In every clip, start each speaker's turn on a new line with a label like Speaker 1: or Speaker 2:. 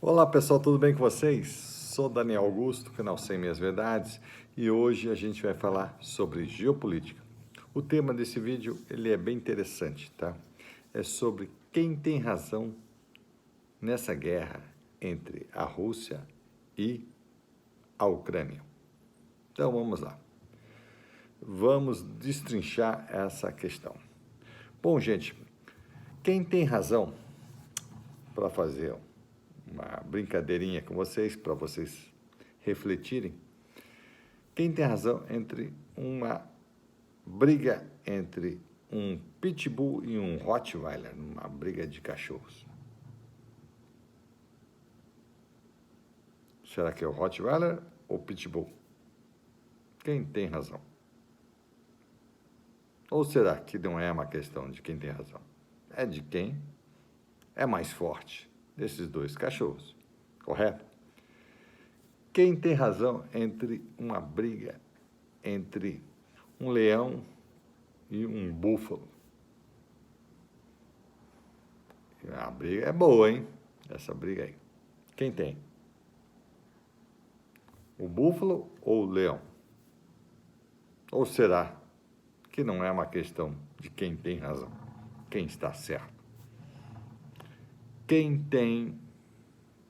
Speaker 1: Olá pessoal, tudo bem com vocês? Sou Daniel Augusto, canal 100 Minhas Verdades, e hoje a gente vai falar sobre geopolítica. O tema desse vídeo ele é bem interessante, tá? É sobre quem tem razão nessa guerra entre a Rússia e a Ucrânia. Então vamos lá. Vamos destrinchar essa questão. Bom, gente, quem tem razão para fazer uma brincadeirinha com vocês, para vocês refletirem, quem tem razão entre uma briga entre um pitbull e um rottweiler, uma briga de cachorros? Será que é o rottweiler ou o pitbull? Quem tem razão? Ou será que não é uma questão de quem tem razão? É de quem é mais forte desses dois cachorros, correto? Quem tem razão entre uma briga entre um leão e um búfalo? A briga é boa, hein? Essa briga aí. Quem tem? O búfalo ou o leão? Ou será que não é uma questão de quem tem razão, quem está certo? Quem tem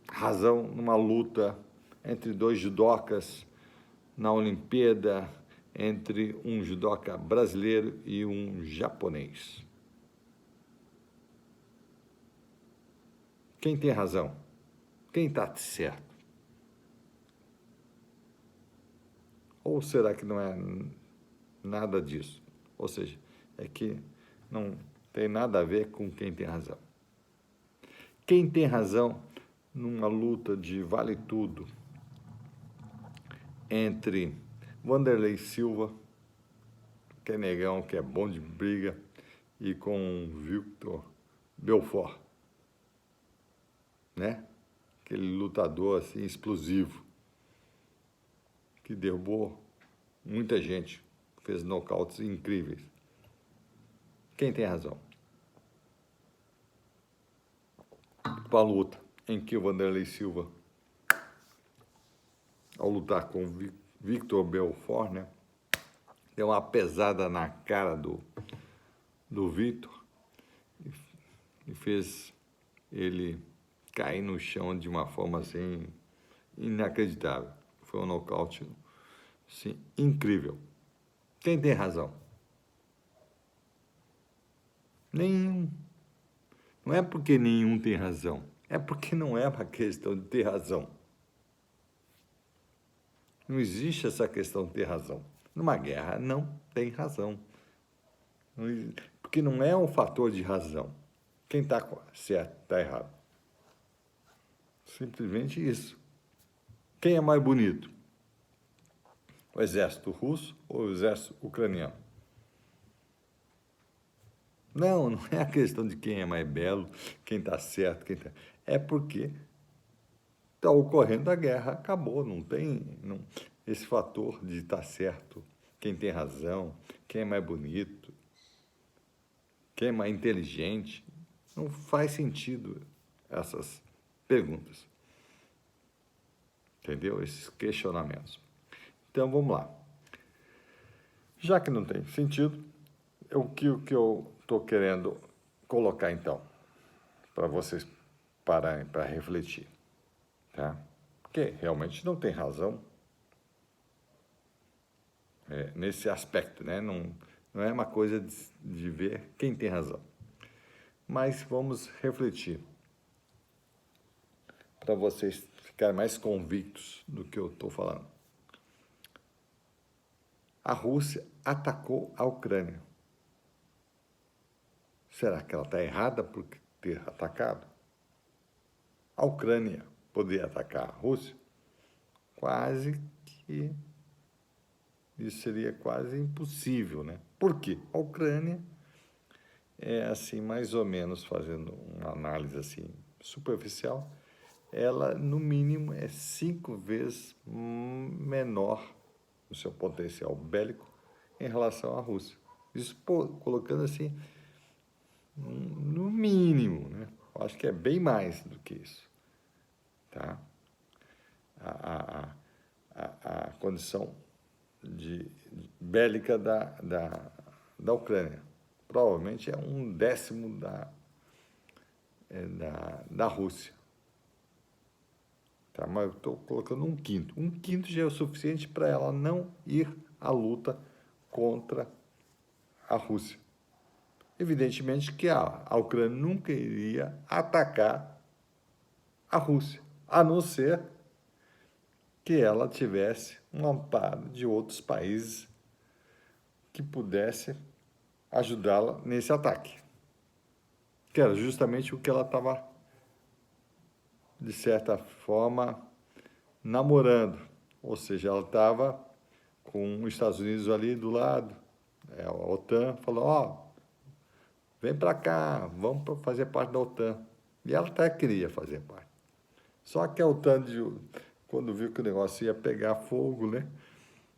Speaker 1: razão numa luta entre dois judocas na Olimpíada, entre um judoca brasileiro e um japonês? Quem tem razão? Quem está certo? Ou será que não é nada disso? Ou seja, é que não tem nada a ver com quem tem razão. Quem tem razão numa luta de vale tudo entre Wanderlei Silva, que é negão, que é bom de briga, e com Vitor Belfort, né? Aquele lutador assim explosivo que derrubou muita gente, fez nocautes incríveis. Quem tem razão? Para a luta em que o Wanderlei Silva, ao lutar com o Vitor Belfort, né, deu uma pesada na cara do Vitor e fez ele cair no chão de uma forma assim inacreditável. Foi um nocaute assim, incrível. Quem tem razão? Nenhum. Não é porque nenhum tem razão, é porque não é uma questão de ter razão. Não existe essa questão de ter razão. Numa guerra não tem razão. Porque não é um fator de razão. Quem está certo, está errado. Simplesmente isso. Quem é mais bonito? O exército russo ou o exército ucraniano? Não, não é a questão de quem é mais belo, quem está certo, quem tá... É porque está ocorrendo a guerra, acabou, não tem esse fator de estar certo, quem tem razão, quem é mais bonito, quem é mais inteligente. Não faz sentido essas perguntas. Entendeu? Esses questionamentos. Então, vamos lá. Já que não tem sentido, o que eu estou querendo colocar, então, para vocês pararem para refletir, tá? Porque realmente não tem razão nesse aspecto, né? Não é uma coisa de ver quem tem razão. Mas vamos refletir para vocês ficarem mais convictos do que eu estou falando. A Rússia atacou a Ucrânia. Será que ela está errada por ter atacado? A Ucrânia poderia atacar a Rússia? Quase que isso seria quase impossível, né? Por quê? A Ucrânia é assim, mais ou menos, fazendo uma análise assim superficial, ela no mínimo é 5 vezes menor no seu potencial bélico em relação à Rússia. Isso colocando assim no mínimo, né? Eu acho que é bem mais do que isso. condição bélica da Ucrânia. Provavelmente é 1/10 da Rússia. Tá? Mas eu estou colocando 1/5. 1/5 já é o suficiente para ela não ir à luta contra a Rússia. Evidentemente que a Ucrânia nunca iria atacar a Rússia, a não ser que ela tivesse um amparo de outros países que pudesse ajudá-la nesse ataque, que era justamente o que ela estava, de certa forma, namorando. Ou seja, ela estava com os Estados Unidos ali do lado, a OTAN falou, ó, vem para cá, vamos fazer parte da OTAN. E ela até queria fazer parte. Só que a OTAN, quando viu que o negócio ia pegar fogo, né,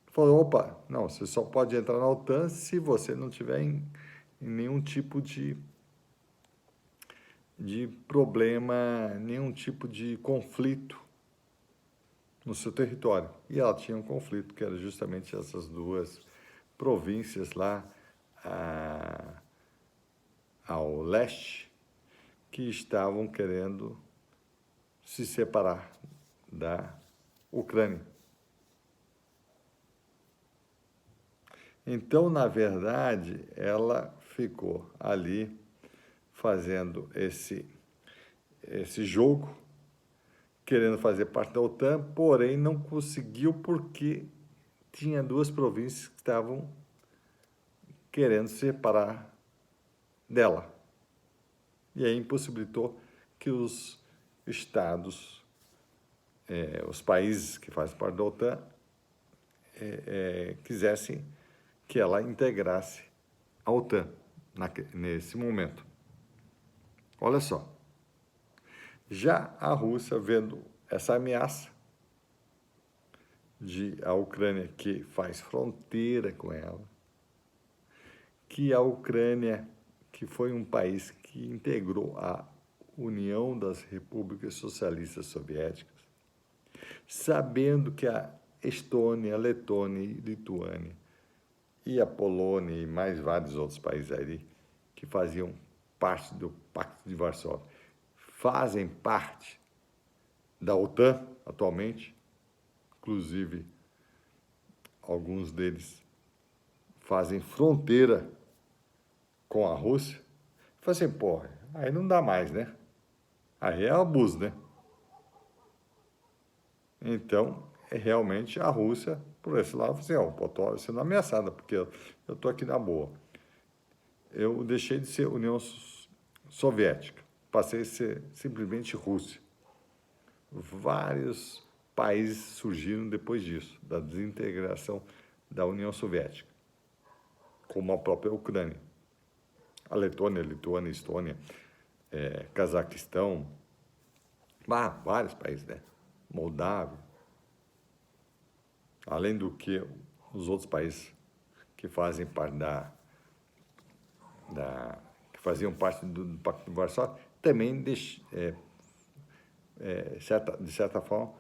Speaker 1: falou, opa, não, você só pode entrar na OTAN se você não tiver em nenhum tipo de problema, nenhum tipo de conflito no seu território. E ela tinha um conflito, que era justamente essas duas províncias lá ao leste, que estavam querendo se separar da Ucrânia. Então, na verdade, ela ficou ali fazendo esse jogo, querendo fazer parte da OTAN, porém não conseguiu porque tinha duas províncias que estavam querendo se separar dela. E aí impossibilitou que os estados, os países que fazem parte da OTAN, quisessem que ela integrasse a OTAN nesse momento. Olha só, já a Rússia, vendo essa ameaça de a Ucrânia, que faz fronteira com ela, que a Ucrânia, que foi um país que integrou a União das Repúblicas Socialistas Soviéticas, sabendo que a Estônia, a Letônia e Lituânia e a Polônia e mais vários outros países ali que faziam parte do Pacto de Varsóvia fazem parte da OTAN atualmente, inclusive alguns deles fazem fronteira com a Rússia. Eu falei assim, porra, aí não dá mais, né? Aí é abuso, né? Então, realmente a Rússia, por esse lado, assim, ó, estou sendo ameaçada, porque eu estou aqui na boa. Eu deixei de ser União Soviética, passei a ser simplesmente Rússia. Vários países surgiram depois disso, da desintegração da União Soviética, como a própria Ucrânia, a Letônia, Lituânia, Estônia, Cazaquistão, vários países, né? Moldávia, além do que os outros países que fazem parte que faziam parte do Pacto de Varsóvia, também de certa forma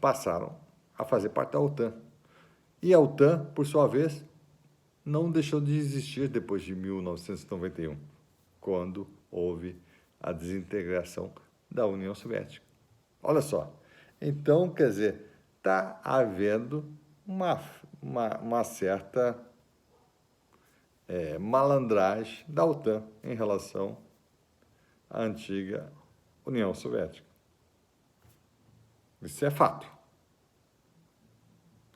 Speaker 1: passaram a fazer parte da OTAN. E a OTAN, por sua vez, não deixou de existir depois de 1991, quando houve a desintegração da União Soviética. Olha só, então, quer dizer, está havendo uma certa malandragem da OTAN em relação à antiga União Soviética. Isso é fato.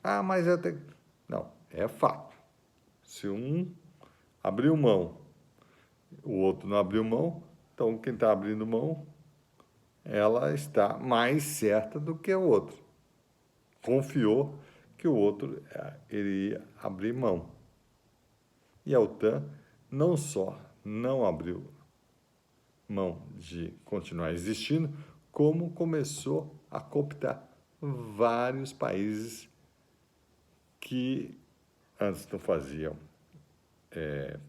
Speaker 1: Ah, mas eu tenho... Não, é fato. Se um abriu mão, o outro não abriu mão, então quem está abrindo mão, ela está mais certa do que o outro. Confiou que o outro iria abrir mão. E a OTAN não só não abriu mão de continuar existindo, como começou a cooptar vários países que antes não faziam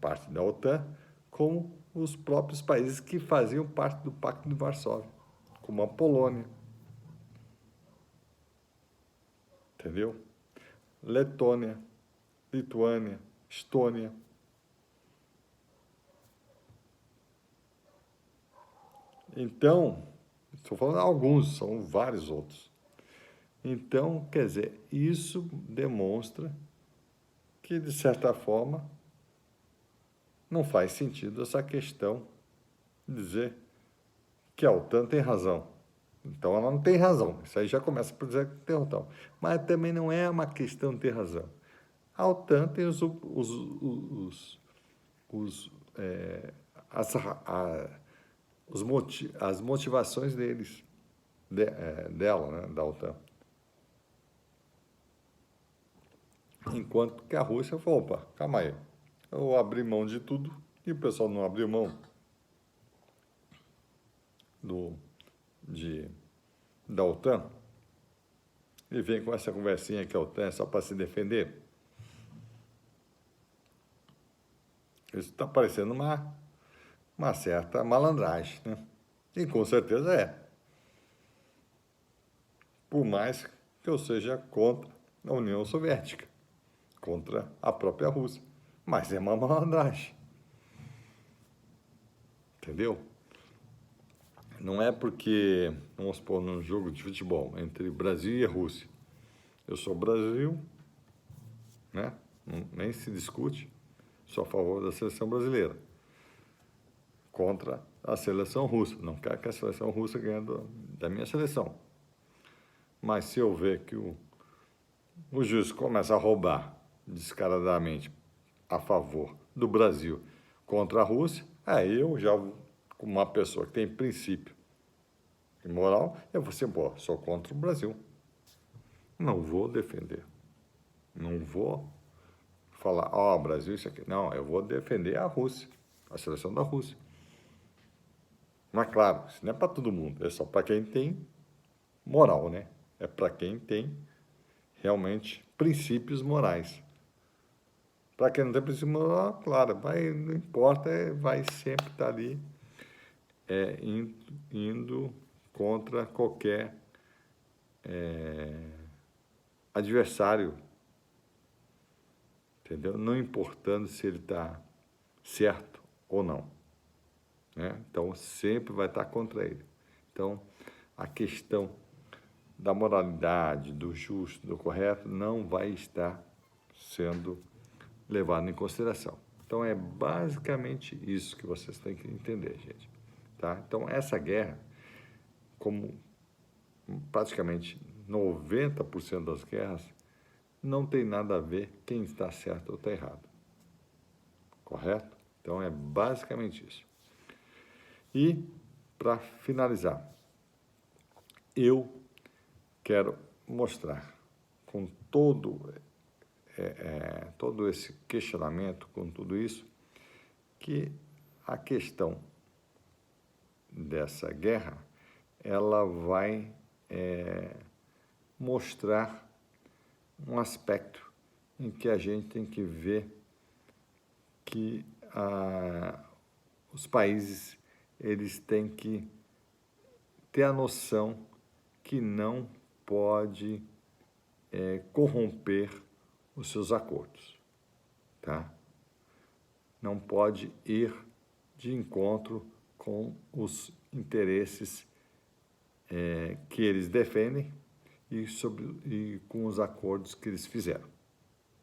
Speaker 1: parte da OTAN, como os próprios países que faziam parte do Pacto de Varsóvia, como a Polônia. entendeu? Letônia, Lituânia, Estônia. Então, estou falando alguns, são vários outros. Então, quer dizer, isso demonstra que, de certa forma, não faz sentido essa questão de dizer que a OTAN tem razão. Então, ela não tem razão. Isso aí já começa por dizer que tem razão. Mas também não é uma questão de ter razão. A OTAN tem as motivações dela, né, da OTAN. Enquanto que a Rússia falou, opa, calma aí, eu abri mão de tudo e o pessoal não abriu mão da OTAN e vem com essa conversinha que a OTAN é só para se defender. Isso está parecendo uma certa malandragem, né? E com certeza é. Por mais que eu seja contra a União Soviética, contra a própria Rússia. Mas é uma malandragem. Entendeu? Não é porque, vamos supor, num jogo de futebol entre Brasil e Rússia, eu sou Brasil, né? Nem se discute, sou a favor da seleção brasileira, contra a seleção russa. Não quero que a seleção russa ganhe da minha seleção. Mas se eu ver que o juiz começa a roubar descaradamente a favor do Brasil contra a Rússia, aí eu já, como uma pessoa que tem princípio e moral, eu vou ser, pô, sou contra o Brasil. Não vou defender. Não vou falar, ó, Brasil, isso aqui. Não, eu vou defender a Rússia, a seleção da Rússia. Mas, claro, isso não é para todo mundo, é só para quem tem moral, né? É para quem tem realmente princípios morais. Para quem não tem princípio moral, claro, não importa, vai sempre estar ali indo contra qualquer adversário, entendeu? Não importando se ele está certo ou não, né? Então, sempre vai estar contra ele. Então, a questão da moralidade, do justo, do correto, não vai estar sendo levado em consideração. Então, é basicamente isso que vocês têm que entender, gente. Tá? Então, essa guerra, como praticamente 90% das guerras, não tem nada a ver quem está certo ou está errado. Correto? Então, é basicamente isso. E, para finalizar, eu quero mostrar com todo esse questionamento, com tudo isso, que a questão dessa guerra, ela vai mostrar um aspecto em que a gente tem que ver que os países, eles têm que ter a noção que não pode corromper os seus acordos, tá? Não pode ir de encontro com os interesses que eles defendem e com os acordos que eles fizeram.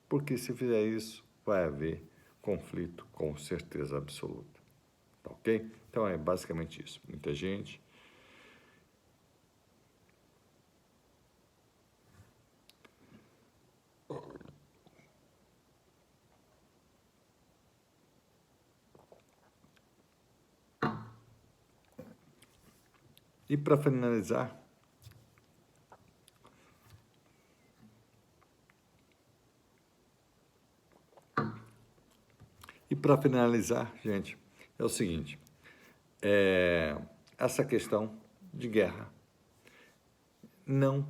Speaker 1: Porque se fizer isso, vai haver conflito com certeza absoluta. Tá ok? Então é basicamente isso. Muita gente E para finalizar, gente, é o seguinte, essa questão de guerra não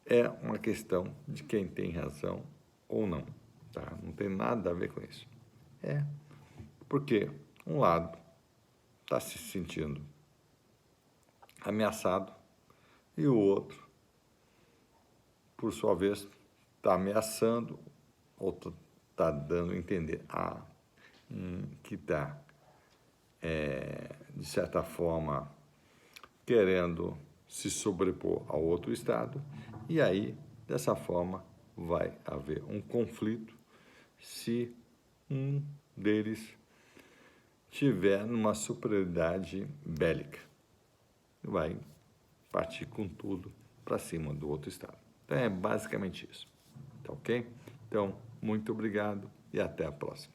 Speaker 1: é uma questão de quem tem razão ou não, tá? Não tem nada a ver com isso. Porque um lado está se sentindo ameaçado e o outro por sua vez, está ameaçando ou está dando a entender que está, de certa forma, querendo se sobrepor ao outro Estado, e aí, dessa forma, vai haver um conflito se um deles tiver numa superioridade bélica. Vai partir com tudo para cima do outro Estado. Então, é basicamente isso. Tá ok? Então, muito obrigado e até a próxima.